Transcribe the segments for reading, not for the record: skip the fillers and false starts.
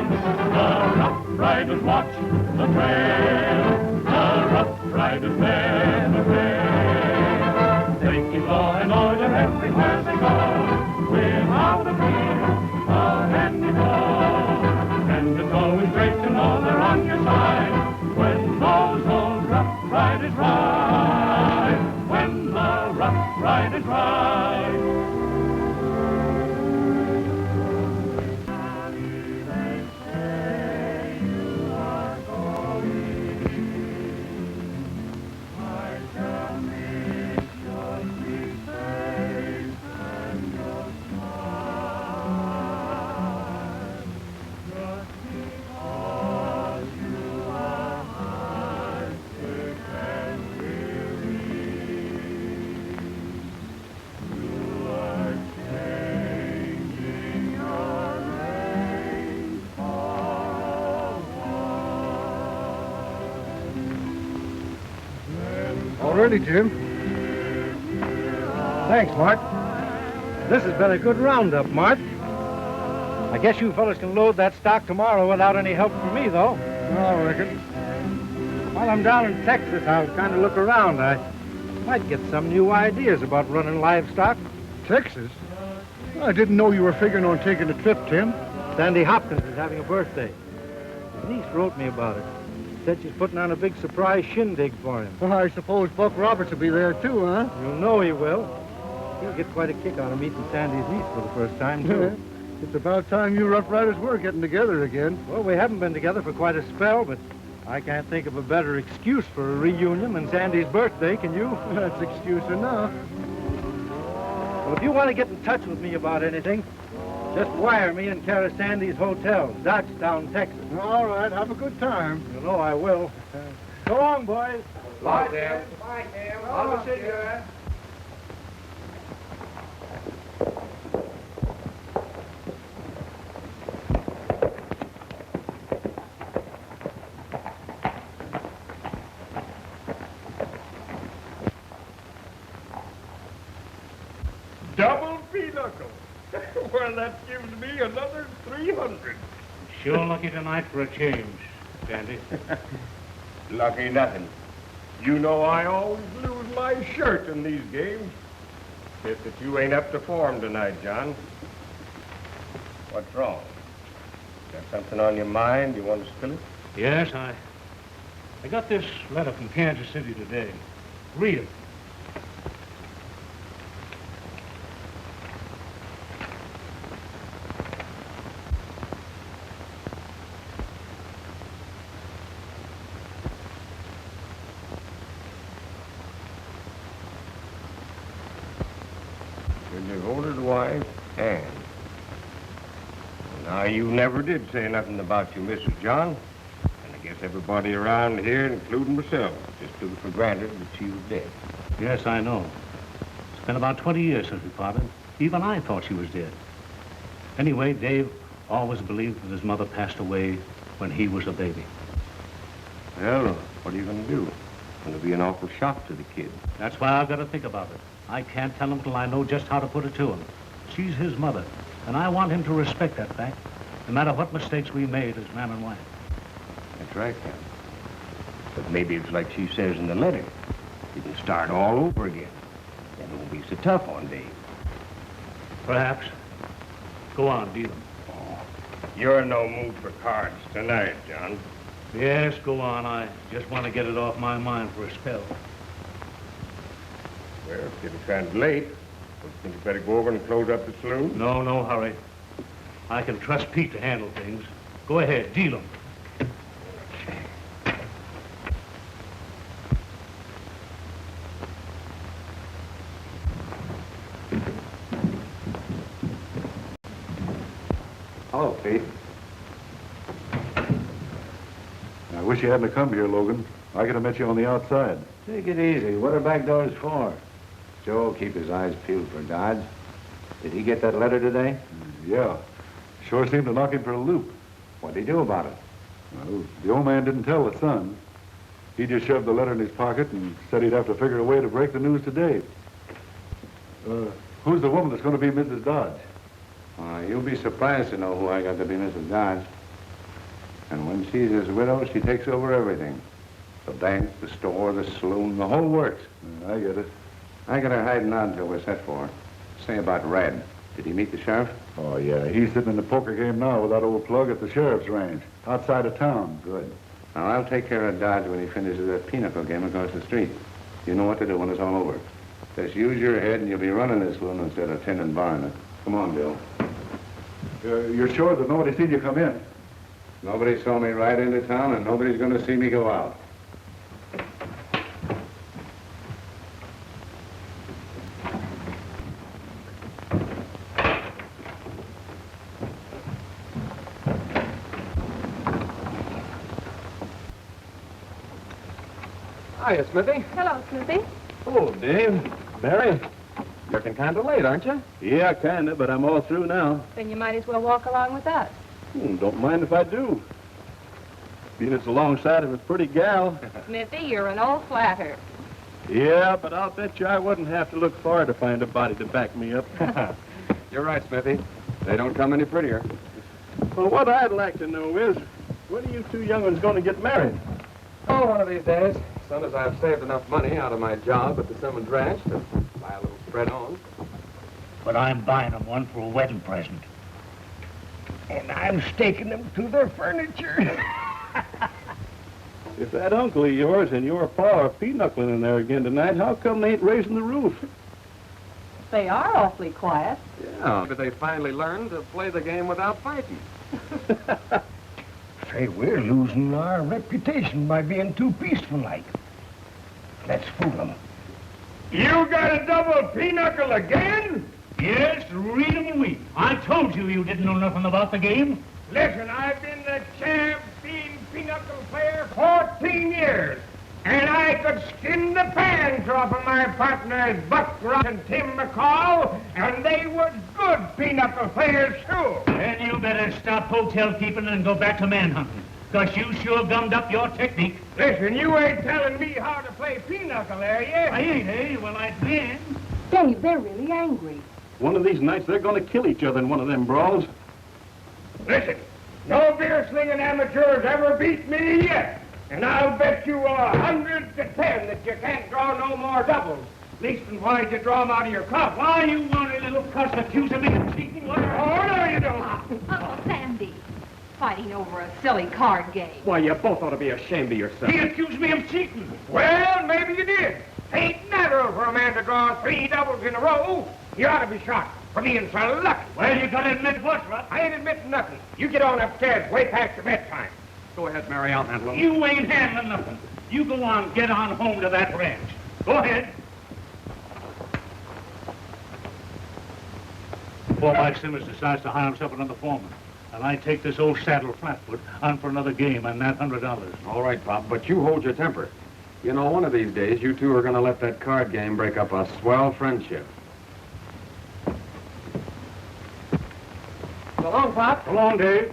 The Rough Riders watch the trail. The Rough Riders never fail. They keep law and order everywhere they go, without a fear of any foe. And it's always great to know they're on your side when those old Rough Riders ride. When the Rough Riders ride. Ready, Jim. Thanks, Mart. This has been a good roundup, Mart. I guess you fellas can load that stock tomorrow without any help from me, though. I reckon. While I'm down in Texas, I'll kind of look around. I might get some new ideas about running livestock. Texas? I didn't know you were figuring on taking a trip, Tim. Sandy Hopkins is having a birthday. His niece wrote me about it. Said she's putting on a big surprise shindig for him. Well, I suppose Buck Roberts will be there, too, huh? You know he will. He'll get quite a kick out of meeting Sandy's niece for the first time, too. It's about time you Rough Riders were getting together again. Well, we haven't been together for quite a spell, but I can't think of a better excuse for a reunion than Sandy's birthday, can you? That's excuse enough. Well, if you want to get in touch with me about anything, just wire me in care of Sandy's Hotel, Dodgetown, Texas. All right, have a good time. You know I will. So long, boys. Bye, Tim. Bye, Tim. I'll see you, eh? Double pinochle. Well, that gives me another 300. Sure lucky tonight for a change, Sandy. Lucky nothing. You know I always lose my shirt in these games. Guess that you ain't up to form tonight, John. What's wrong? Got something on your mind? You want to spill it? Yes, I got this letter from Kansas City today. Read it. Your devoted wife, Anne. Now, you never did say nothing about you, Mrs. John. And I guess everybody around here, including myself, just took it for granted that she was dead. Yes, I know. It's been about 20 years since we parted. Even I thought she was dead. Anyway, Dave always believed that his mother passed away when he was a baby. Well, what are you going to do? It's going to be an awful shock to the kid. That's why I've got to think about it. I can't tell him till I know just how to put it to him. She's his mother, and I want him to respect that fact, no matter what mistakes we made as man and wife. That's right, Captain. But maybe it's like she says in the letter. You can start all over again. That won't be so tough on Dave. Perhaps. Go on, deal him. Oh, you're in no mood for cards tonight, John. Yes, go on. I just want to get it off my mind for a spell. Well, it's getting kind of late. Don't you think you better go over and close up the saloon? No hurry. I can trust Pete to handle things. Go ahead, deal him. Hello, Pete. I wish you hadn't come here, Logan. I could have met you on the outside. Take it easy. What are back doors for? Joe, keep his eyes peeled for Dodge. Did he get that letter today? Yeah. Sure seemed to knock him for a loop. What'd he do about it? Well, the old man didn't tell the son. He just shoved the letter in his pocket and said he'd have to figure a way to break the news to Dave. Who's the woman that's going to be Mrs. Dodge? You'll be surprised to know who I got to be Mrs. Dodge. And when she's his widow, she takes over everything. The bank, the store, the saloon, the whole works. I get it. I got her hiding out until we're set for her. Say about Red. Did he meet the sheriff? Oh, yeah. He's sitting in the poker game now with that old plug at the sheriff's range, outside of town. Good. Now, I'll take care of Dodge when he finishes that pinochle game across the street. You know what to do when it's all over. Just use your head and you'll be running this saloon instead of tending bar. Come on, Bill. You're sure that nobody seen you come in? Nobody saw me ride into town, and nobody's going to see me go out. Hiya, Smithy. Hello, Smithy. Hello, Dave. Mary. Looking kind of late, aren't you? Yeah, kind of, but I'm all through now. Then you might as well walk along with us. Don't mind if I do. Being it's alongside of a pretty gal. Smithy, you're an old flatter. Yeah, but I'll bet you I wouldn't have to look far to find a body to back me up. You're right, Smithy. They don't come any prettier. Well, what I'd like to know is, when are you two young ones going to get married? Oh, one of these days. As soon as I've saved enough money out of my job at the Simmons Ranch to buy a little spread on. But I'm buying them one for a wedding present. And I'm staking them to their furniture. If that uncle of yours and your pa are pinocchling in there again tonight, how come they ain't raising the roof? They are awfully quiet. Yeah, but they finally learned to play the game without fighting. Say, we're losing our reputation by being too peaceful-like. Let's fool them. You got a double pinochle again? Yes, read 'em and weep. I told you you didn't know nothing about the game. Listen, I've been the champion pinochle player 14 years, and I could skin the pants off of my partners Buck Rock and Tim McCall, and they were good pinochle players, too. Then you better stop hotel keeping and go back to manhunting, because you sure gummed up your technique. Listen, you ain't telling me how to play pinochle, are you? I ain't, eh? Well, I've been. Dave, they're really angry. One of these nights, they're going to kill each other in one of them brawls. Listen, no beer-slinging amateurs ever beat me yet. And I'll bet you 100 to 10 that you can't draw no more doubles. Least and why'd you draw 'em out of your cup? Why, you want a little cuss accusing me of cheating? What? Oh, no, you don't. Oh, Sandy. Fighting over a silly card game. Why, you both ought to be ashamed of yourself. He accused me of cheating. Well, maybe you did. Ain't natural for a man to draw 3 doubles in a row. You ought to be shot for being so lucky. Well, you gotta admit what, Rutt? I ain't admitting nothing. You get on upstairs way past your bedtime. Go ahead, Mary, I'll handle it. You ain't handling nothing. You go on, get on home to that ranch. Go ahead. Before Mike Simmons decides to hire himself another foreman, and I take this old saddle Flatfoot on for another game and that $100. All right, Pop, but you hold your temper. You know, one of these days, you two are going to let that card game break up a swell friendship. So long, Pop. So long, Dave.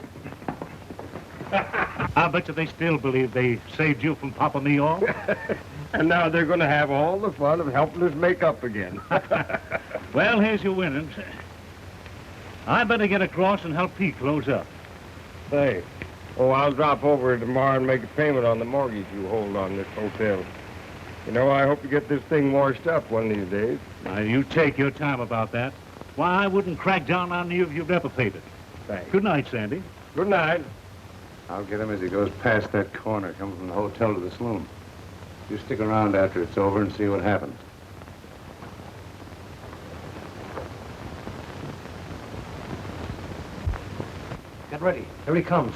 I bet you they still believe they saved you from popping me off. And now they're going to have all the fun of helping us make up again. Well, here's your winnings. I better get across and help Pete close up. Say, I'll drop over tomorrow and make a payment on the mortgage you hold on this hotel. You know, I hope you get this thing washed up one of these days. Now, you take your time about that. Why, I wouldn't crack down on you if you've never paid it. Thanks. Good night, Sandy. Good night. I'll get him as he goes past that corner, coming from the hotel to the saloon. You stick around after it's over and see what happens. Get ready. Here he comes.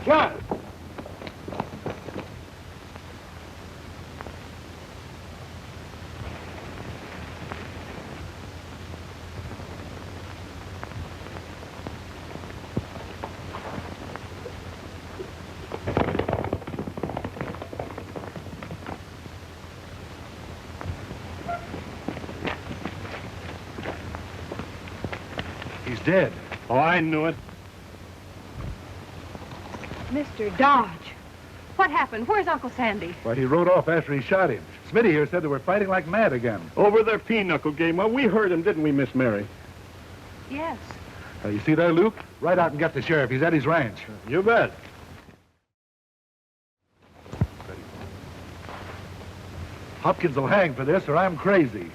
John! She's dead. Oh, I knew it. Mr. Dodge, what happened? Where's Uncle Sandy? Why, he rode off after he shot him. Smitty here said they were fighting like mad again. Over their pinochle game. Well, we heard him, didn't we, Miss Mary? Yes. You see there, Luke? Ride out and get the sheriff. He's at his ranch. You bet. Hopkins will hang for this, or I'm crazy.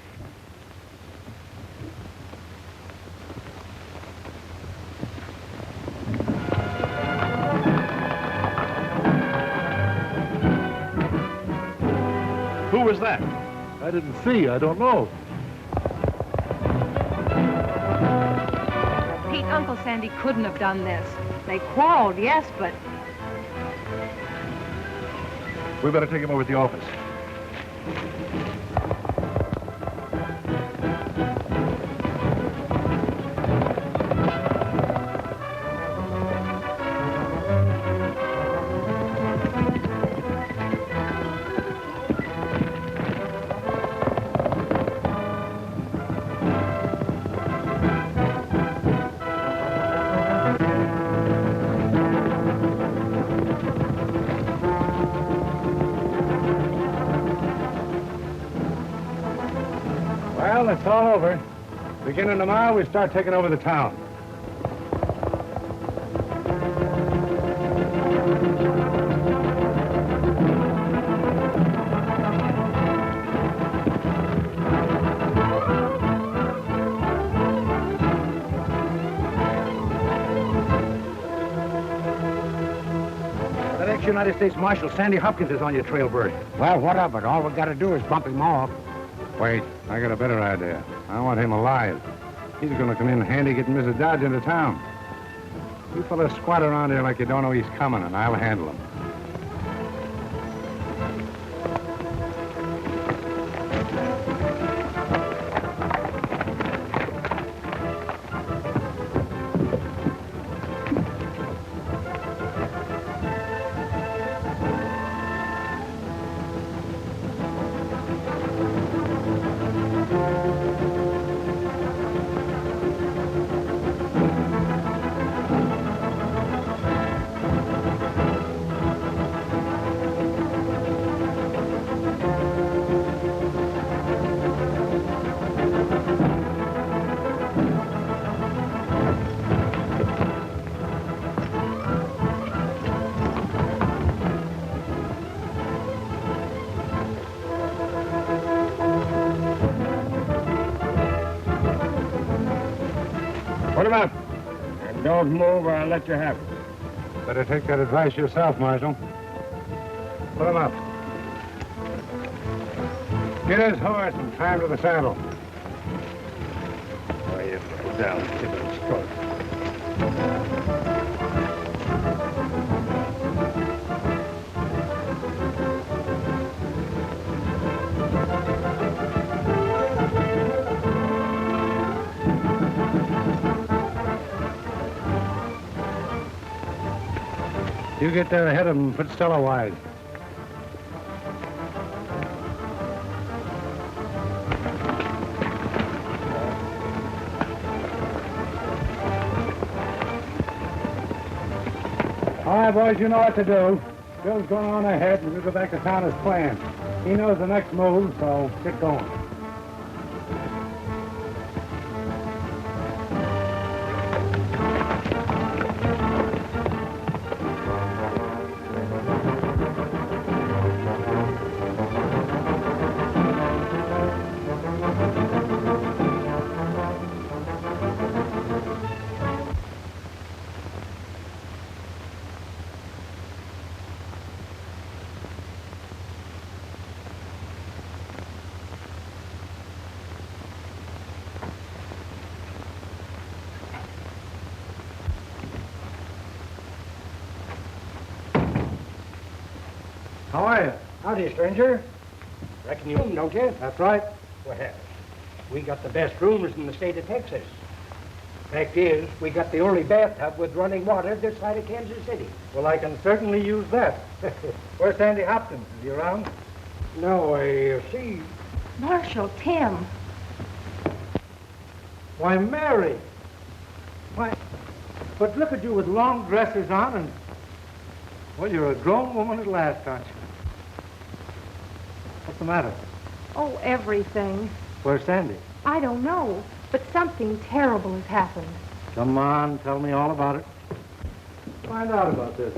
Who was that? I didn't see. I don't know. Pete, Uncle Sandy couldn't have done this. They quarreled, yes, but... We better take him over to the office. Well, it's all over. Beginning tomorrow, we start taking over the town. That ex-United States Marshal, Sandy Hopkins, is on your trail, Bert. Well, what of it? All we gotta do is bump him off. Wait, I got a better idea. I want him alive. He's gonna come in handy getting Mrs. Dodge into town. You fellas squat around here like you don't know he's coming, and I'll handle him. Put him up. And don't move or I'll let you have it. Better take that advice yourself, Marshal. Put him up. Get his horse and tie him to the saddle. Oh, you go down and give him a stroke. You get there ahead of him and put Stella wide. All right, boys, you know what to do. Bill's going on ahead, and we'll go back to town as planned. He knows the next move, so get going. How are you? Howdy, stranger. Reckon you don't you? That's right. Well, we got the best rooms in the state of Texas. Fact is, we got the only bathtub with running water this side of Kansas City. Well, I can certainly use that. Where's Sandy Hopkins? Is he around? No, I see. Marshal, Tim. Why, Mary. Why, but look at you with long dresses on and... Well, you're a grown woman at last, aren't you? What's the matter? Oh, everything. Where's Sandy? I don't know, but something terrible has happened. Come on, tell me all about it. Find out about this.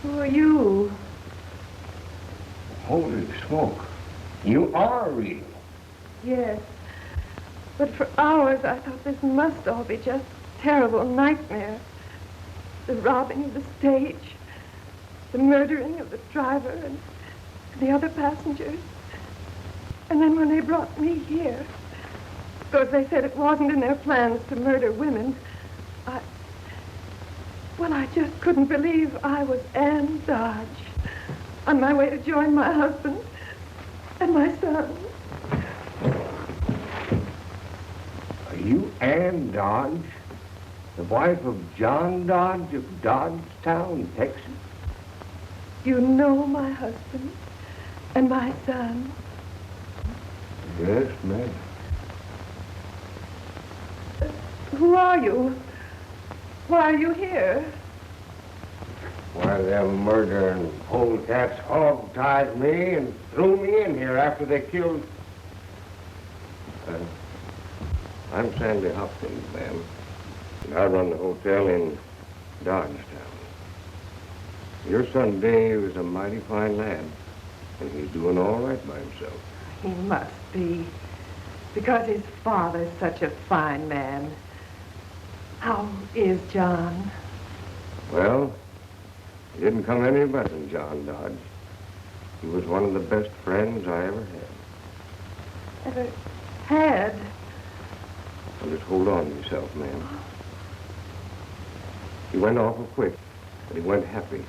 Who are you? Holy smoke. You are real. Yes. But for hours I thought this must all be just a terrible nightmare. The robbing of the stage, the murdering of the driver and the other passengers. And then when they brought me here, because they said it wasn't in their plans to murder women, I just couldn't believe I was Ann Dodge, on my way to join my husband and my son. Are you Ann Dodge, the wife of John Dodge of Dodgetown, Texas? You know my husband and my son. Yes, ma'am. Who are you? Why are you here? Why, them murdering polecats hog-tied me and threw me in here after they killed... I'm Sandy Hopkins, ma'am. And I run the hotel in Dodgetown. Your son Dave is a mighty fine lad, and he's doing all right by himself. He must be, because his father's such a fine man. How is John? Well, he didn't come any better than John Dodge. He was one of the best friends I ever had. Ever had? Well, just hold on to yourself, ma'am. He went awful quick, but he went happy.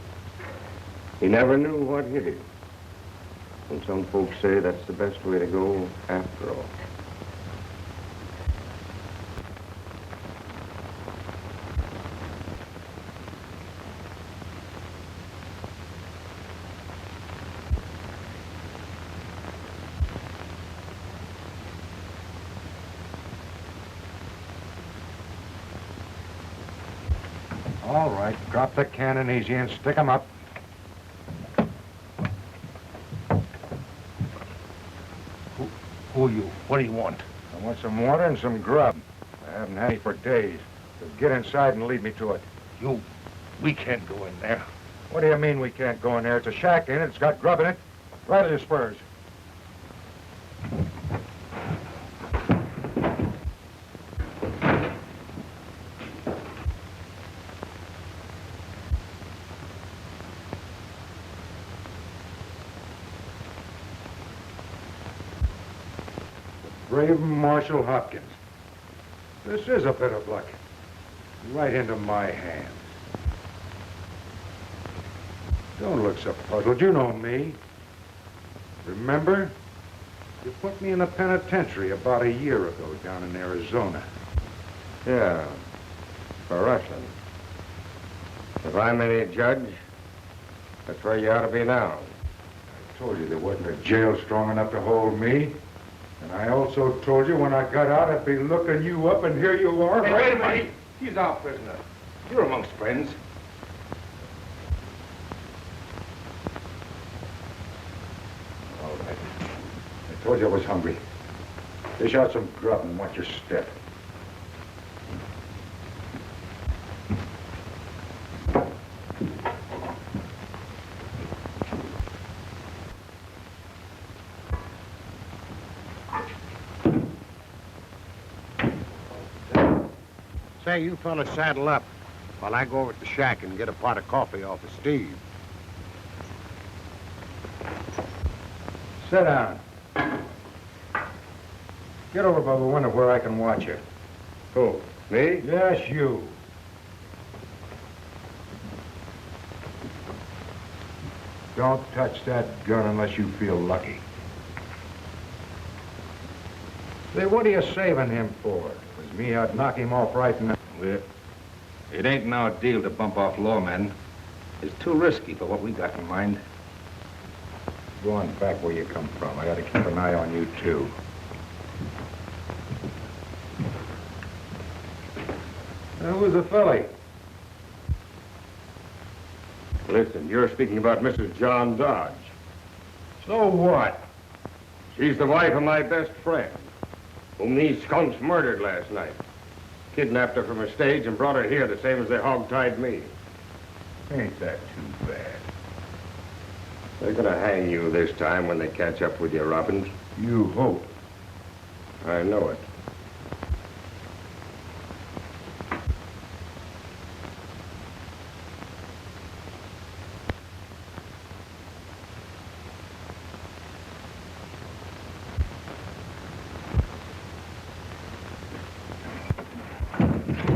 He never knew what hit him. And some folks say that's the best way to go after all. All right, drop the cannon easy and stick 'em up. Who are you? What do you want? I want some water and some grub. I haven't had any for days. Just get inside and lead me to it. We can't go in there. What do you mean we can't go in there? It's a shack in it. It's got grub in it. Right at your spurs. Brave Marshal Hopkins. This is a bit of luck. Right into my hands. Don't look so puzzled. You know me. Remember? You put me in the penitentiary about a year ago down in Arizona. Yeah, for rustling. If I'm any judge, that's where you ought to be now. I told you there wasn't a jail strong enough to hold me. And I also told you when I got out, I'd be looking you up, and here you are. Hey, wait a minute. He's our prisoner. You're amongst friends. All right. I told you I was hungry. Dish out some grub and watch your step. Say, you fellas saddle up while I go over to the shack and get a pot of coffee off of Steve. Sit down. Get over by the window where I can watch you. Who? Me? Yes, you. Don't touch that gun unless you feel lucky. Say, what are you saving him for? Was me out knock him off right now? Well, it ain't now a deal to bump off lawmen. It's too risky for what we got in mind. Go on back where you come from. I gotta keep an eye on you, too. Now, who's the filly? Listen, you're speaking about Mrs. John Dodge. So what? She's the wife of my best friend, whom these skunks murdered last night. Kidnapped her from her stage and brought her here the same as they hog-tied me. Ain't that too bad? They're gonna hang you this time when they catch up with you, Robbins. You hope. I know it.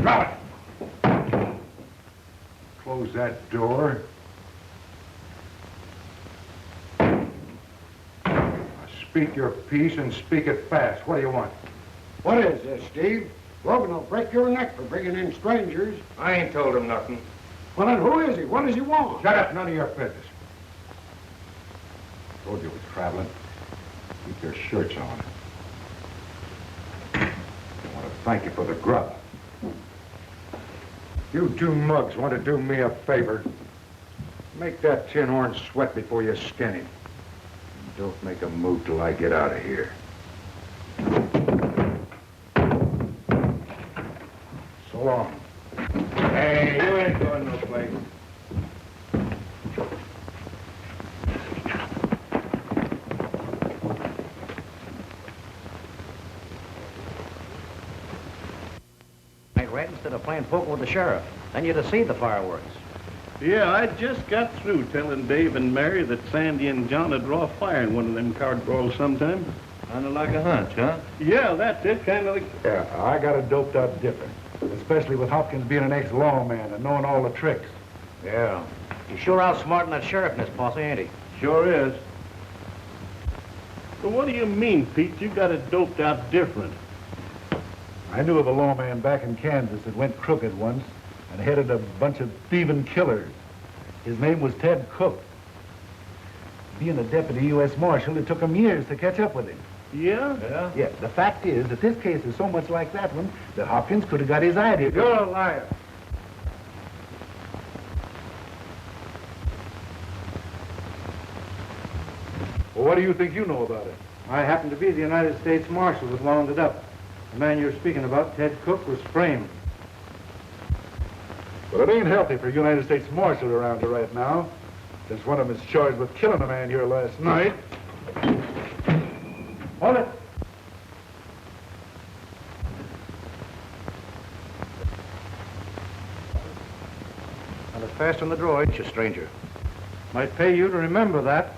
Drop it! Close that door. Speak your piece and speak it fast. What do you want? What is this, Steve? Logan will break your neck for bringing in strangers. I ain't told him nothing. Well, then who is he? What does he want? Shut up. None of your business. Told you it was traveling. Keep your shirts on. I want to thank you for the grub. You two mugs want to do me a favor. Make that tin horn sweat before you skin him. And don't make a move till I get out of here. So long. Hey, you ain't going no place. Red, instead of playing poker with the sheriff. Then you'd have seen the fireworks. Yeah, I just got through telling Dave and Mary that Sandy and John would draw fire in one of them card brawls sometime. Kind of like a hunch, huh? Yeah, that's it, kind of like... Yeah, I got it doped out different. Especially with Hopkins being an ex-lawman and knowing all the tricks. Yeah. He's sure outsmarting that sheriff in his posse, ain't he? Sure is. But what do you mean, Pete? You got it doped out different. I knew of a lawman back in Kansas that went crooked once and headed a bunch of thieving killers. His name was Ted Cook. Being a deputy U.S. Marshal, it took him years to catch up with him. Yeah? Yeah, the fact is that this case is so much like that one that Hopkins could have got his idea. You're a liar. Well, what do you think you know about it? I happen to be the United States Marshal that wound it up. The man you're speaking about, Ted Cook, was framed. But it ain't healthy for a United States Marshal around here right now, since one of them is charged with killing a man here last night. Hold it. And it's fast in the drawer, ain't you, stranger? Might pay you to remember that.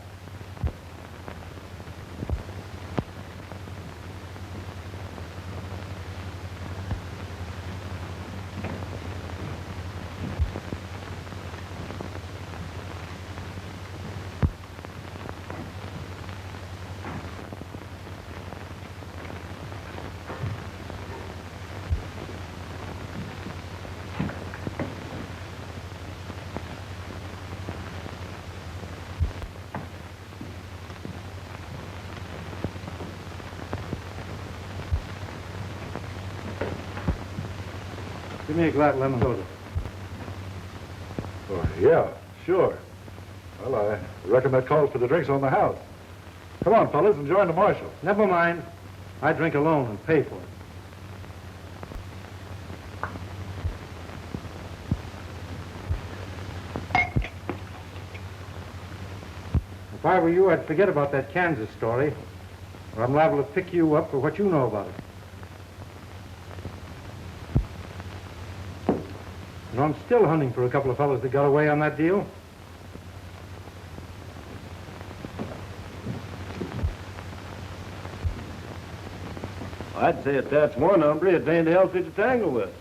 Give me a glass of lemon soda. Oh, yeah, sure. Well, I reckon that calls for the drinks on the house. Come on, fellas, and join the marshal. Never mind. I drink alone and pay for it. If I were you, I'd forget about that Kansas story, or I'm liable to pick you up for what you know about it. And I'm still hunting for a couple of fellas that got away on that deal. I'd say if that's one hombre, it ain't healthy to tangle with.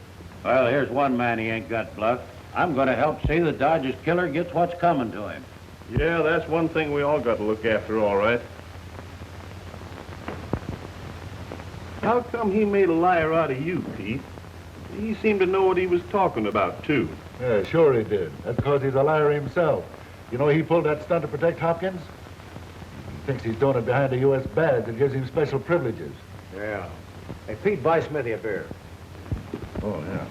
Well, here's one man he ain't got bluff. I'm going to help see that Dodge's killer gets what's coming to him. Yeah, that's one thing we all got to look after, all right. How come he made a liar out of you, Pete? He seemed to know what he was talking about, too. Yeah, sure he did. That's because he's a liar himself. You know, he pulled that stunt to protect Hopkins. He thinks he's doing it behind a U.S. badge that gives him special privileges. Yeah. Hey, Pete, buy Smithy a beer. Oh, yeah.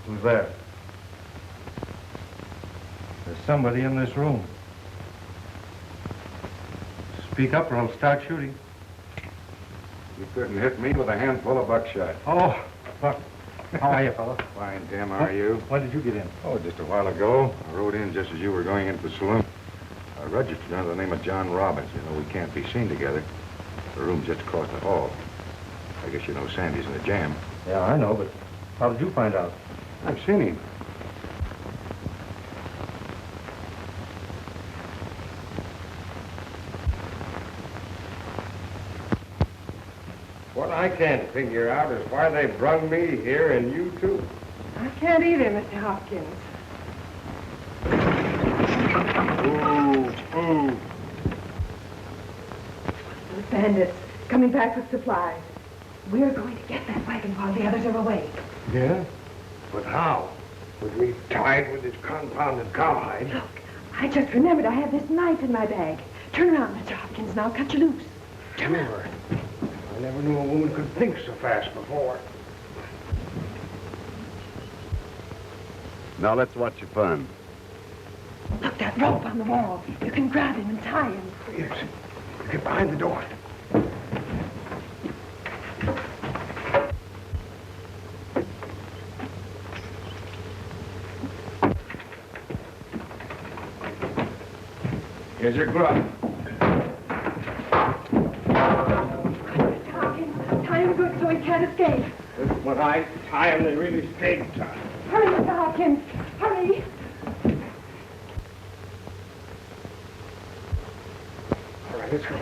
Who's there? There's somebody in this room. Speak up or I'll start shooting. You couldn't hit me with a handful of buckshot. Oh, Buck. How are you, fella? Fine, Tim. How are you? When did you get in? Oh, just a while ago. I rode in just as you were going into the saloon. I registered under the name of John Robbins. You know, we can't be seen together. The room's just across the hall. I guess you know Sandy's in a jam. Yeah, I know, but how did you find out? I've seen him. What I can't figure out is why they brung me here and you too. I can't either, Mr. Hopkins. Ooh. Those bandits coming back with supplies. We're going to get that wagon while the others are away. Yeah? But how? With me tied with this confounded cowhide? Look, I just remembered I have this knife in my bag. Turn around, Mr. Hopkins, and I'll cut you loose. Sure. I never knew a woman could think so fast before. Now let's watch your fun. Look, that rope on the wall. You can grab him and tie him. Yes. You get behind the door. Here's your grub. Mr. Hopkins, tie him good so he can't escape. When I tie him, they really stayed tied. Hurry, Mr. Hopkins. Hurry. All right, let's go.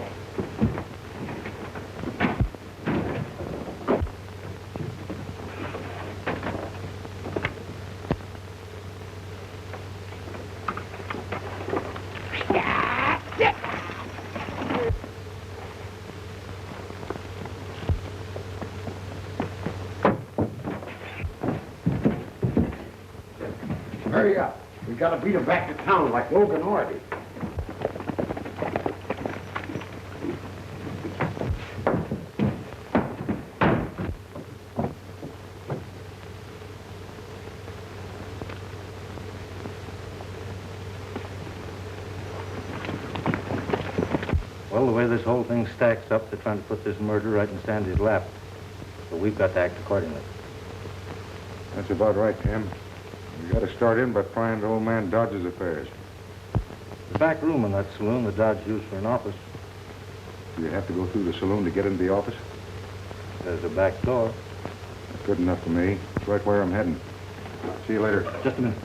Hurry up. We gotta beat him back to town like Logan Hardy. Well, the way this whole thing stacks up, they're trying to put this murder right in Sandy's lap. So we've got to act accordingly. That's about right, Tim. You got to start in by prying the old man Dodge's affairs. The back room in that saloon that Dodge used for an office. Do you have to go through the saloon to get into the office? There's a back door. That's good enough for me. It's right where I'm heading. See you later. Just a minute.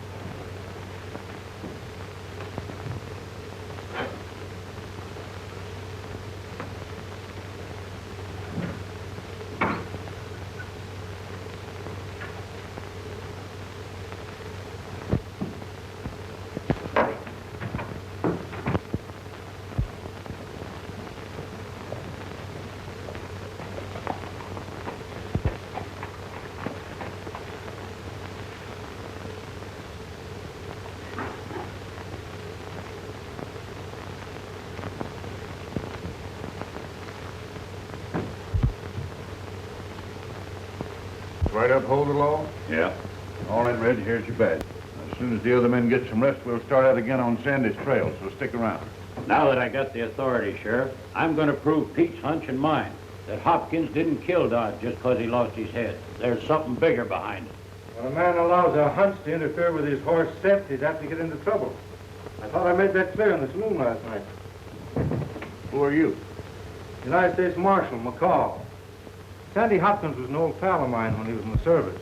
Try to uphold the law? Yeah. All in, Red. Here's your badge. As soon as the other men get some rest, we'll start out again on Sandy's trail, so stick around. Now that I got the authority, Sheriff, I'm going to prove Pete's hunch and mine, that Hopkins didn't kill Dodge just because he lost his head. There's something bigger behind it. When a man allows a hunch to interfere with his horse scent, he'd have to get into trouble. I thought I made that clear in the saloon last night. Who are you? United States Marshal McCall. Sandy Hopkins was an old pal of mine when he was in the service.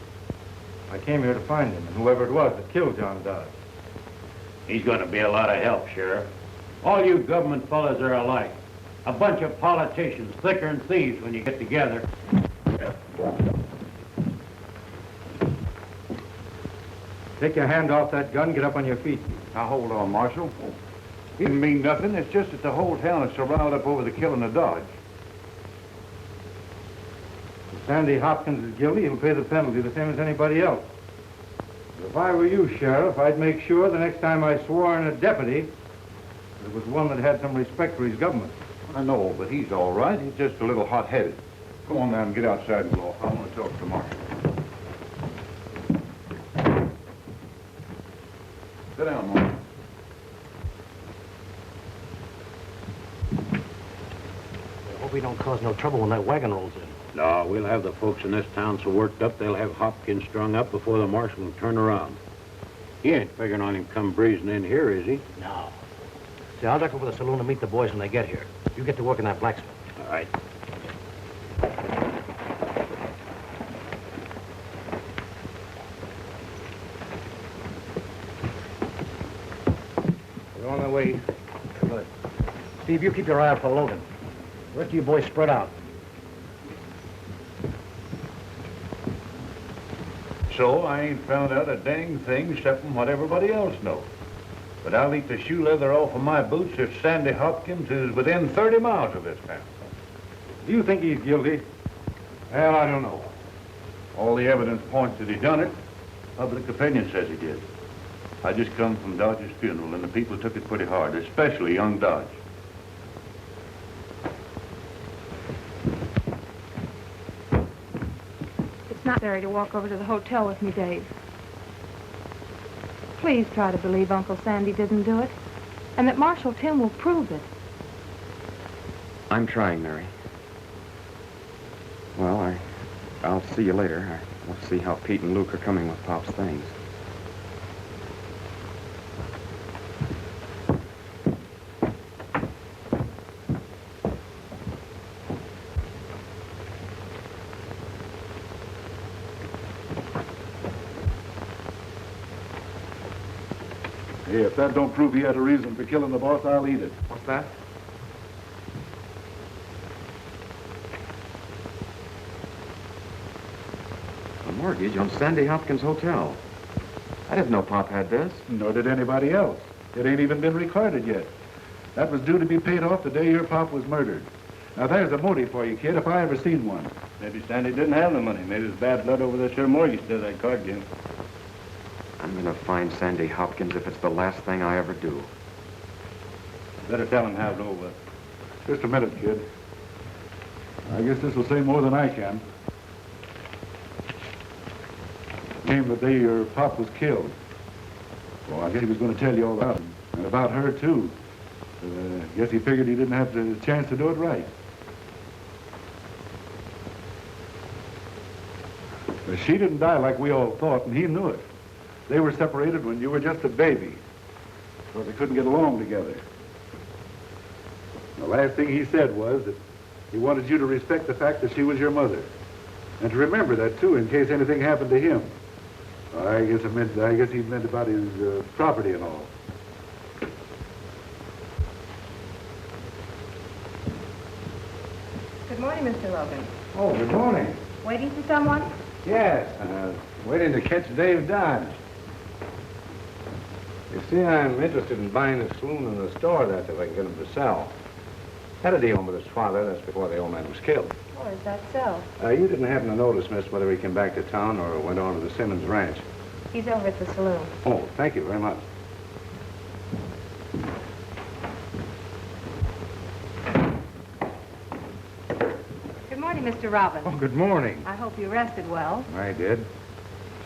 I came here to find him, and whoever it was that killed John Dodge. He's going to be a lot of help, Sheriff. All you government fellas are alike. A bunch of politicians, thicker than thieves when you get together. Take your hand off that gun, get up on your feet. Now, hold on, Marshal. He didn't mean nothing. It's just that the whole town is so riled up over the killing of Dodge. If Sandy Hopkins is guilty, he'll pay the penalty the same as anybody else. But if I were you, Sheriff, I'd make sure the next time I swore in a deputy, it was one that had some respect for his government. I know, but he's all right. He's just a little hot-headed. Come on now and get outside and go. I want to talk to Marshal. Sit down, Marshal. I hope we don't cause no trouble when that wagon rolls in. No, we'll have the folks in this town so worked up they'll have Hopkins strung up before the marshal can turn around. He ain't figuring on him come breezing in here, is he? No. See, I'll duck over the saloon to meet the boys when they get here. You get to work in that blacksmith. All right. We're on our way. Good. Steve, you keep your eye out for Logan. The rest of you boys spread out. So I ain't found out a dang thing except from what everybody else knows. But I'll eat the shoe leather off of my boots if Sandy Hopkins is within 30 miles of this town. Do you think he's guilty? Well, I don't know. All the evidence points that he done it. Public opinion says he did. I just come from Dodge's funeral, and the people took it pretty hard, especially young Dodge. It's not necessary to walk over to the hotel with me, Dave. Please try to believe Uncle Sandy didn't do it, and that Marshal Tim will prove it. I'm trying, Mary. Well, I'll see you later. We'll see how Pete and Luke are coming with Pop's things. Hey, if that don't prove he had a reason for killing the boss, I'll eat it. What's that? A mortgage on Sandy Hopkins Hotel. I didn't know Pop had this. Nor did anybody else. It ain't even been recorded yet. That was due to be paid off the day your pop was murdered. Now, there's a motive for you, kid, if I ever seen one. Maybe Sandy didn't have the money. Maybe his bad blood over this here mortgage did that card game. I'm gonna find Sandy Hopkins if it's the last thing I ever do. Better tell him how it over. Just a minute, kid. I guess this will say more than I can. Came the day your pop was killed. Well, I guess he was going to tell you all about him. And about her, too. Guess he figured he didn't have the chance to do it right. But she didn't die like we all thought, and he knew it. They were separated when you were just a baby, because they couldn't get along together. The last thing he said was that he wanted you to respect the fact that she was your mother, and to remember that too, in case anything happened to him. I guess he meant about his property and all. Good morning, Mr. Logan. Oh, good morning. Waiting for someone? Yes, waiting to catch Dave Dodge. You see, I'm interested in buying a saloon and a store. That's if I can get him to sell. Had a deal with his father. That's before the old man was killed. Oh, is that so? You didn't happen to notice, miss, whether he came back to town or went on to the Simmons Ranch. He's over at the saloon. Oh, thank you very much. Good morning, Mr. Mr. Robbins. Oh, good morning. I hope you rested well. I did.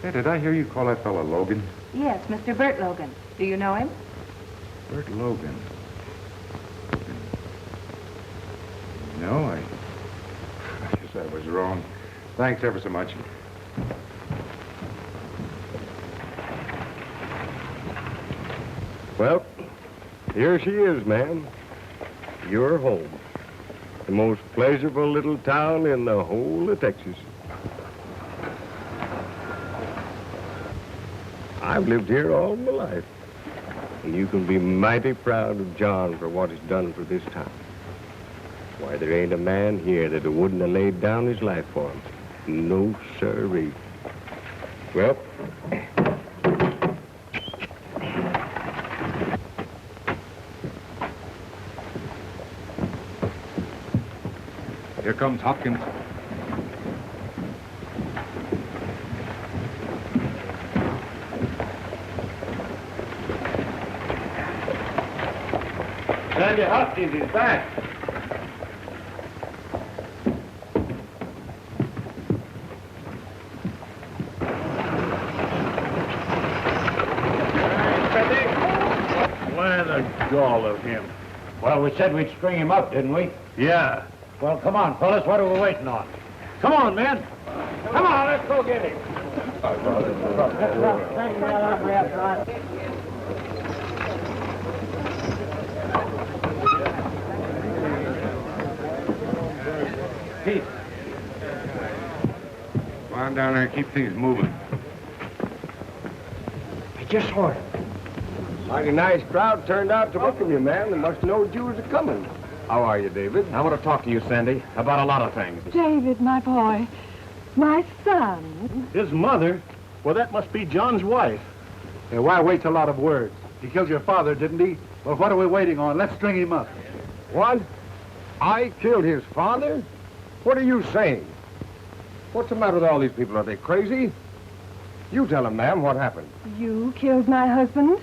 Say, did I hear you call that fellow Logan? Yes, Mr. Bert Logan. Do you know him? Bert Logan. No, I guess I was wrong. Thanks ever so much. Well, here she is, ma'am. Your home. The most pleasurable little town in the whole of Texas. I've lived here all my life. And you can be mighty proud of John for what he's done for this town. Why, there ain't a man here that wouldn't have laid down his life for him. No, sirree. Well, here comes Hopkins. Sandy Hopkins is back. Why the gall of him? Well, we said we'd string him up, didn't we? Yeah. Well, come on, fellas. What are we waiting on? Come on, men. Come on, let's go get him. Pete. Come on down there and keep things moving. I just saw it. mighty nice crowd turned out to welcome you, man. They must have known you was a-coming. How are you, David? I want to talk to you, Sandy, about a lot of things. David, my boy. My son. His mother? Well, that must be John's wife. Hey, why waste a lot of words? He killed your father, didn't he? Well, what are we waiting on? Let's string him up. What? I killed his father? What are you saying? What's the matter with all these people? Are they crazy? You tell them, ma'am, what happened. You killed my husband?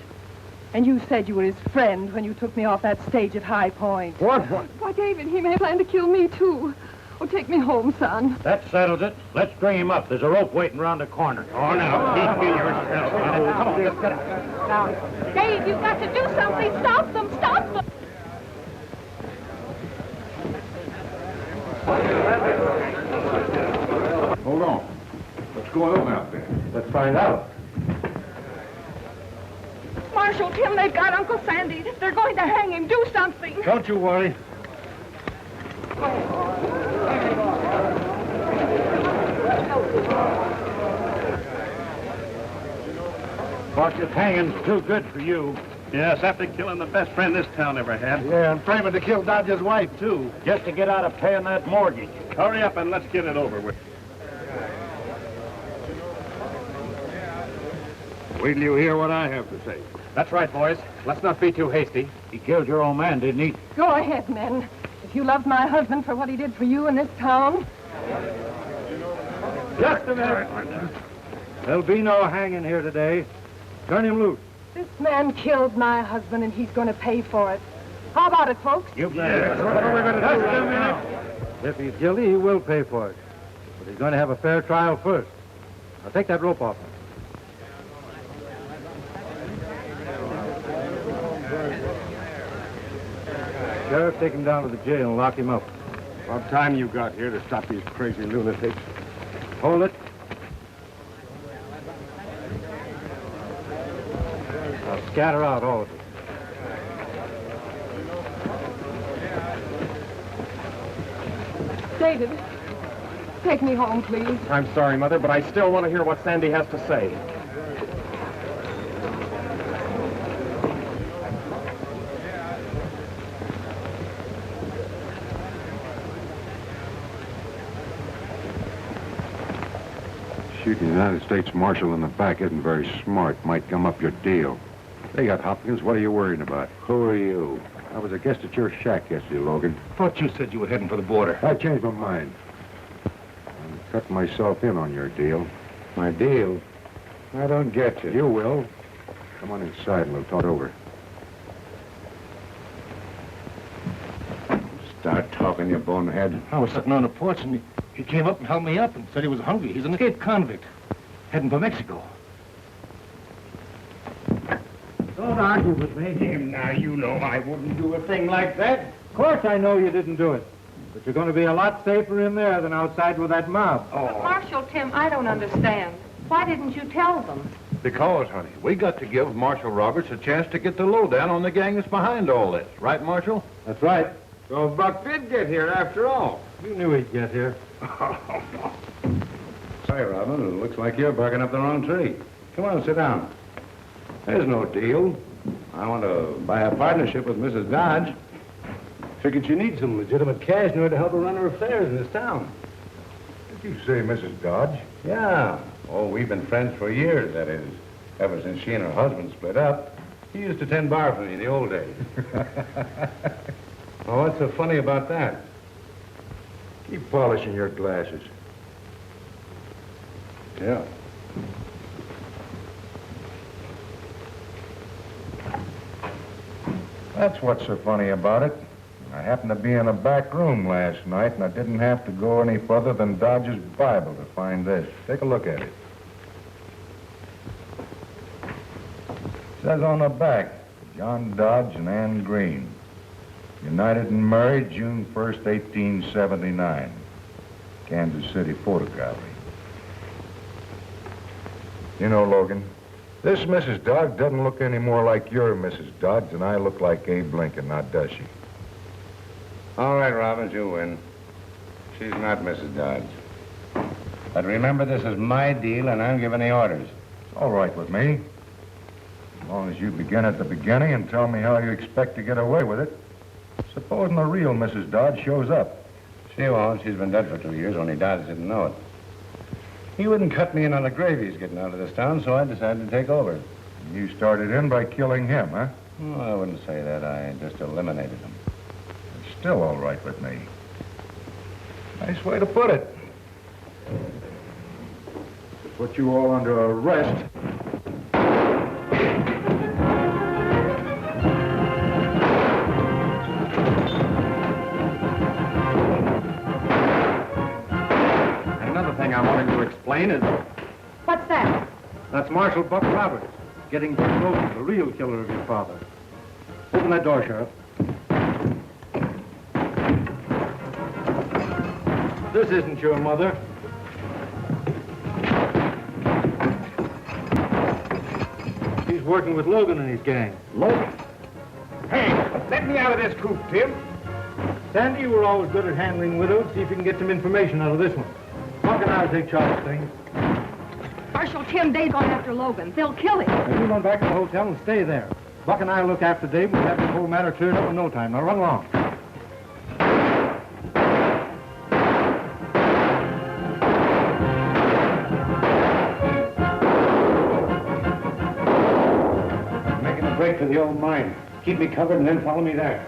And you said you were his friend when you took me off that stage at High Point. What? Why, David, he may plan to kill me, too. Oh, take me home, son. That settles it. Let's string him up. There's a rope waiting around the corner. Oh, now, keep me yourself. Come on, let's get out. Now, Dave, you've got to do something. Stop them. Stop them. Hold on. What's going on out there? Let's find out. Marshal, Tim, they've got Uncle Sandy. They're going to hang him. Do something. Don't you worry. Boss, this hanging's too good for you. Yes, after killing the best friend this town ever had. Yeah, and framing to kill Dodge's wife, too. Just to get out of paying that mortgage. Hurry up and let's get it over with. Wait till you hear what I have to say. That's right, boys. Let's not be too hasty. He killed your old man, didn't he? Go ahead, men. If you loved my husband for what he did for you in this town. Just a minute. There'll be no hanging here today. Turn him loose. This man killed my husband, and he's going to pay for it. How about it, folks? You bet. Yeah. What are we going to do right now? If he's guilty, he will pay for it. But he's going to have a fair trial first. Now take that rope off him. Sheriff, take him down to the jail and lock him up. What time you got here to stop these crazy lunatics? Hold it. Now scatter out, all of you. David, take me home, please. I'm sorry, Mother, but I still want to hear what Sandy has to say. Shooting the United States Marshal in the back isn't very smart. Might gum up your deal. They got Hopkins. What are you worrying about? Who are you? I was a guest at your shack yesterday, Logan. Thought you said you were heading for the border. I changed my mind. I'm cutting myself in on your deal. My deal? I don't get you. You will. Come on inside and we'll talk over. Start talking, you bonehead. I was sitting on the porch and He came up and held me up and said he was hungry. He's an escaped convict, heading for Mexico. Don't argue with me. Now, you know I wouldn't do a thing like that. Of course I know you didn't do it. But you're going to be a lot safer in there than outside with that mob. But Marshal Tim, I don't understand. Why didn't you tell them? Because, honey, we got to give Marshal Roberts a chance to get the lowdown on the gang that's behind all this. Right, Marshal? That's right. So Buck did get here after all. You knew he'd get here. Say, Robin, it looks like you're barking up the wrong tree. Come on, sit down. There's no deal. I want to buy a partnership with Mrs. Dodge. Figured you need some legitimate cash in order to help her run her affairs in this town. Did you say Mrs. Dodge? Yeah. Oh, we've been friends for years, that is, ever since she and her husband split up. He used to tend bar for me in the old days. Well, what's so funny about that? Keep polishing your glasses. Yeah. That's what's so funny about it. I happened to be in a back room last night, and I didn't have to go any further than Dodge's Bible to find this. Take a look at it. It says on the back, John Dodge and Ann Green, united and married June 1st, 1879. Kansas City photo gallery. You know, Logan, this Mrs. Dodge doesn't look any more like your Mrs. Dodge than I look like Abe Lincoln, now does she? All right, Robbins, you win. She's not Mrs. Dodge. But remember, this is my deal, and I'm giving the orders. It's all right with me. As long as you begin at the beginning and tell me how you expect to get away with it. Supposing the real Mrs. Dodge shows up. She won't. She's been dead for 2 years, only Dodge didn't know it. He wouldn't cut me in on the gravies getting out of this town, so I decided to take over. You started in by killing him, huh? Oh, I wouldn't say that. I just eliminated him. It's still all right with me. Nice way to put it. To put you all under arrest. I wanted to explain is... What's that? That's Marshal Buck Roberts, getting Buck Logan, the real killer of your father. Open that door, Sheriff. This isn't your mother. She's working with Logan and his gang. Logan? Hey, let me out of this coop, Tim. Sandy, you were always good at handling widows. See if you can get some information out of this one. Buck and I'll take charge of things. Marshal Tim, Dave's going after Logan. They'll kill him. Now, you run back to the hotel and stay there. Buck and I'll look after Dave. We'll have the whole matter cleared up in no time. Now run along. I'm making a break for the old mine. Keep me covered and then follow me there.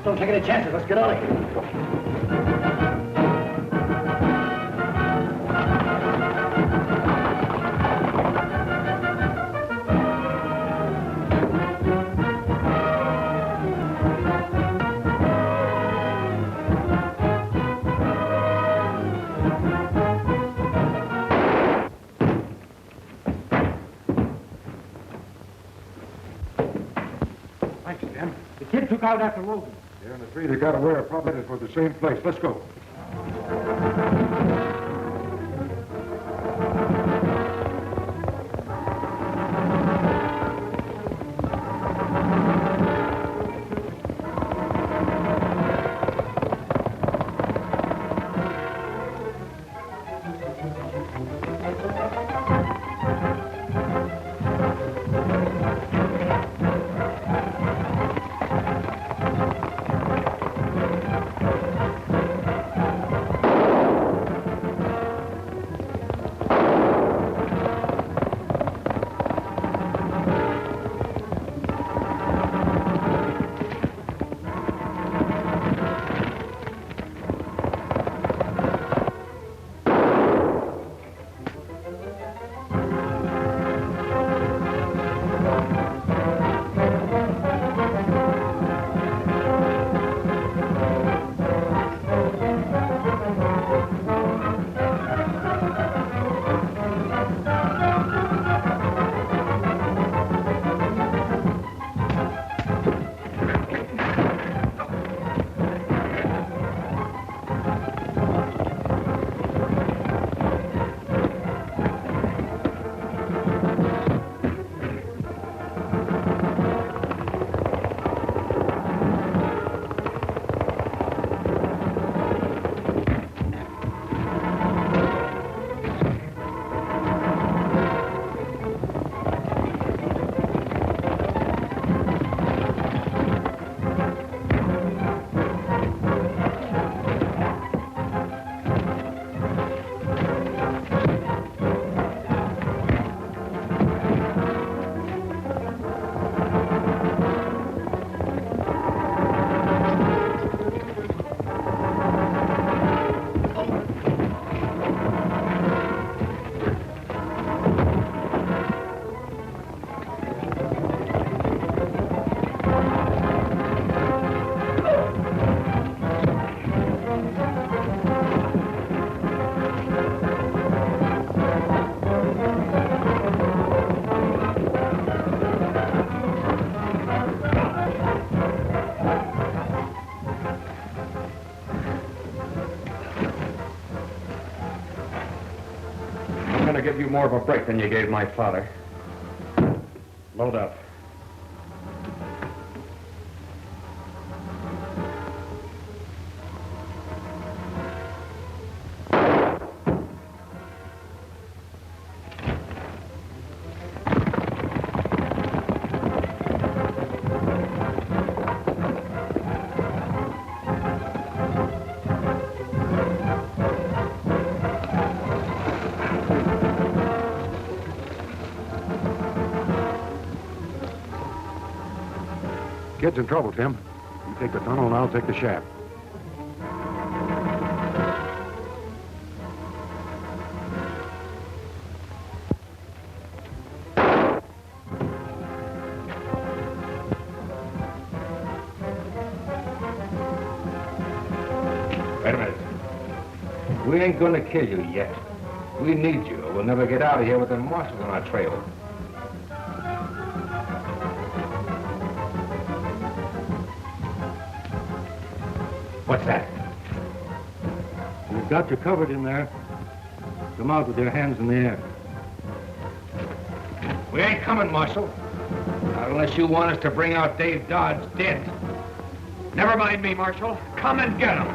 Don't take any chances. Let's get out of here. Thanks, Jim. The kid took out after Logan. Yeah, and the three that got away are probably headed for the same place. Let's go. to give you more of a break than you gave my father. Load up. Kid's in trouble, Tim. You take the tunnel and I'll take the shaft. Wait a minute. We ain't gonna kill you yet. We need you, or we'll never get out of here with the marshals on our trail. What's that? We've got you covered in there. Come out with your hands in the air. We ain't coming, Marshal. Not unless you want us to bring out Dave Dodge dead. Never mind me, Marshal. Come and get him.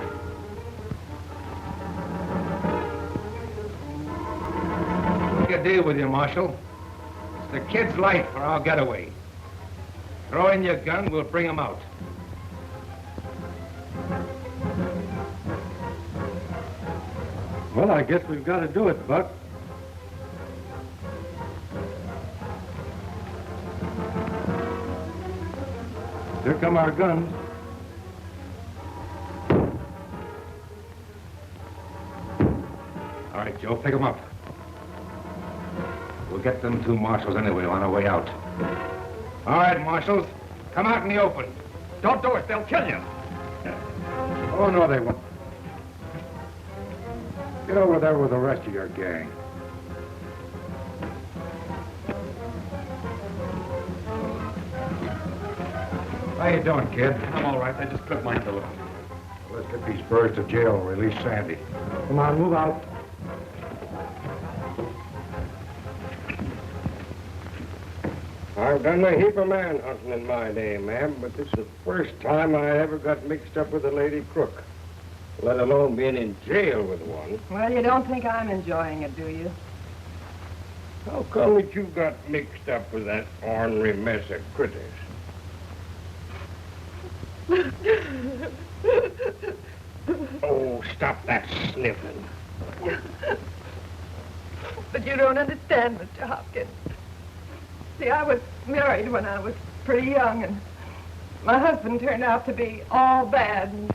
Make a deal with you, Marshal. It's the kid's life or our getaway. Throw in your gun, we'll bring him out. Well, I guess we've got to do it, Buck. Here come our guns. All right, Joe, pick them up. We'll get them 2 marshals anyway on our way out. All right, marshals, come out in the open. Don't do it, they'll kill you. Oh, no, they won't. Get over there with the rest of your gang. How you doing, kid? I'm all right. I just clipped my pillow. Let's get these birds to jail and release Sandy. Come on, move out. I've done a heap of manhunting in my day, ma'am, but this is the first time I ever got mixed up with a lady crook, let alone being in jail with one. Well, you don't think I'm enjoying it, do you? How come that you got mixed up with that ornery mess of critters? Oh, stop that sniffing. But you don't understand, Mr. Hopkins. See, I was married when I was pretty young, and my husband turned out to be all bad, and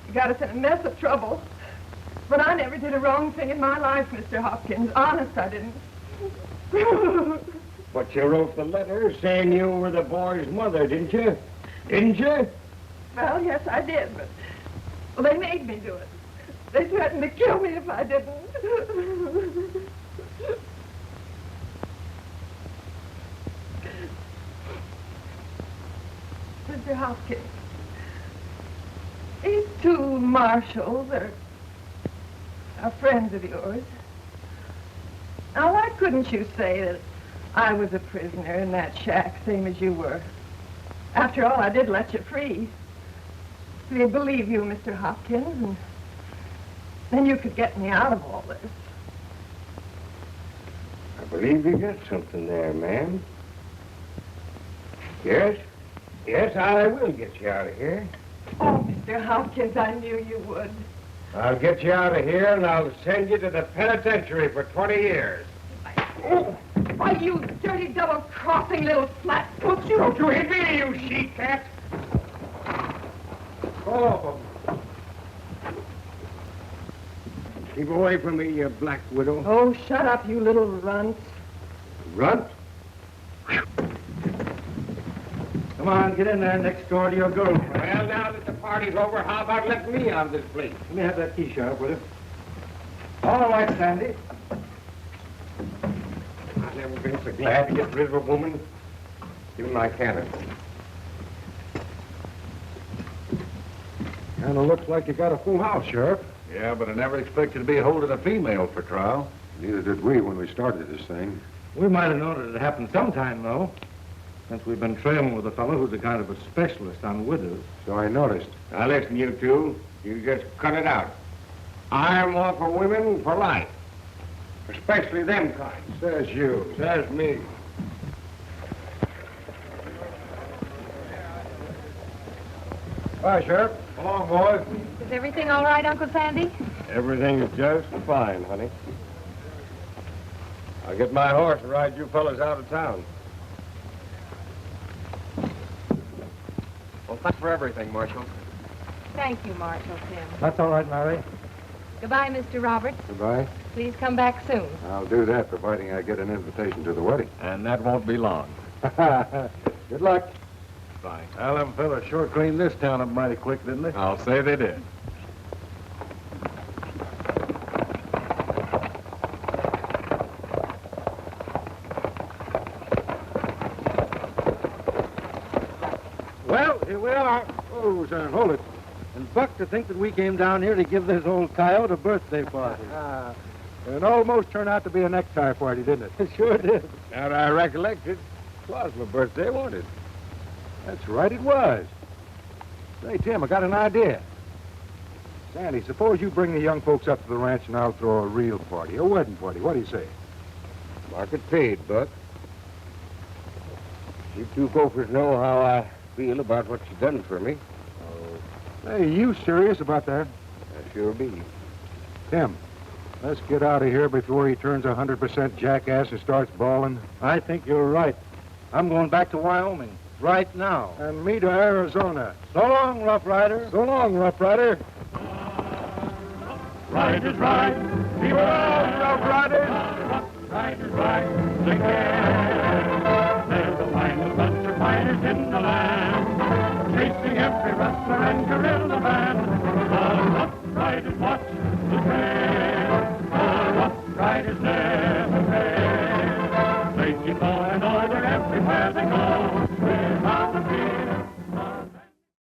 he got us in a mess of trouble. But I never did a wrong thing in my life, Mr. Hopkins. Honest, I didn't. But you wrote the letter saying you were the boy's mother, didn't you? Didn't you? Well, yes, I did, but they made me do it. They threatened to kill me if I didn't. Mr. Hopkins, these 2 marshals are friends of yours. Now, why couldn't you say that I was a prisoner in that shack, same as you were? After all, I did let you free. They believe you, Mr. Hopkins, and then you could get me out of all this. I believe you got something there, ma'am. Yes? Yes, I will get you out of here. Oh, Mr. Hopkins, I knew you would. I'll get you out of here, and I'll send you to the penitentiary for 20 years. Why, you dirty, double-crossing little flatfoot, you... Don't you hit me, you she-cat! Oh. Keep away from me, you black widow. Oh, shut up, you little runt. Runt? Come on, get in there next door to your girlfriend. Well, now that the party's over, how about letting me out of this place? Let me have that key, Sheriff, will you? All right, Sandy. I've never been so glad to get rid of a woman. Even my cannon. Kind of looks like you got a full house, Sheriff. Yeah, but I never expected to be holding a female for trial. Neither did we when we started this thing. We might have known it had happened sometime, though, since we've been trailing with a fellow who's a kind of a specialist on widows. So I noticed. Now listen, you two. You just cut it out. I'm all for women for life. Especially them kind. Says you. Says me. Hi, Sheriff. Come along, boys. Is everything all right, Uncle Sandy? Everything's just fine, honey. I'll get my horse and ride you fellas out of town. Well, thanks for everything, Marshal. Thank you, Marshal Tim. That's all right, Mary. Goodbye, Mr. Roberts. Goodbye. Please come back soon. I'll do that, providing I get an invitation to the wedding. And that won't be long. Good luck. Bye. Well, them fellas sure cleaned this town up mighty quick, didn't they? I'll say they did. Well, here we are. Oh, son, hold it. And Buck, to think that we came down here to give this old coyote a birthday party. It almost turned out to be a necktie party, didn't it? It sure did. Now that I recollect it, was my birthday, wasn't it? That's right, it was. Say, Tim, I got an idea. Sandy, suppose you bring the young folks up to the ranch and I'll throw a real party, a wedding party. What do you say? Market paid, Buck. You two gophers know how I feel about what you done for me. Hey, you serious about that? I sure be. Tim, let's get out of here before he turns 100% jackass and starts bawling. I think you're right. I'm going back to Wyoming right now. And me to Arizona. So long, Rough Rider. So long, Rough Rider. Right is right. Beware, Rough Riders. Right is right. Take care. There's a finest bunch of fighters in the land, chasing every rustler and guerrilla band.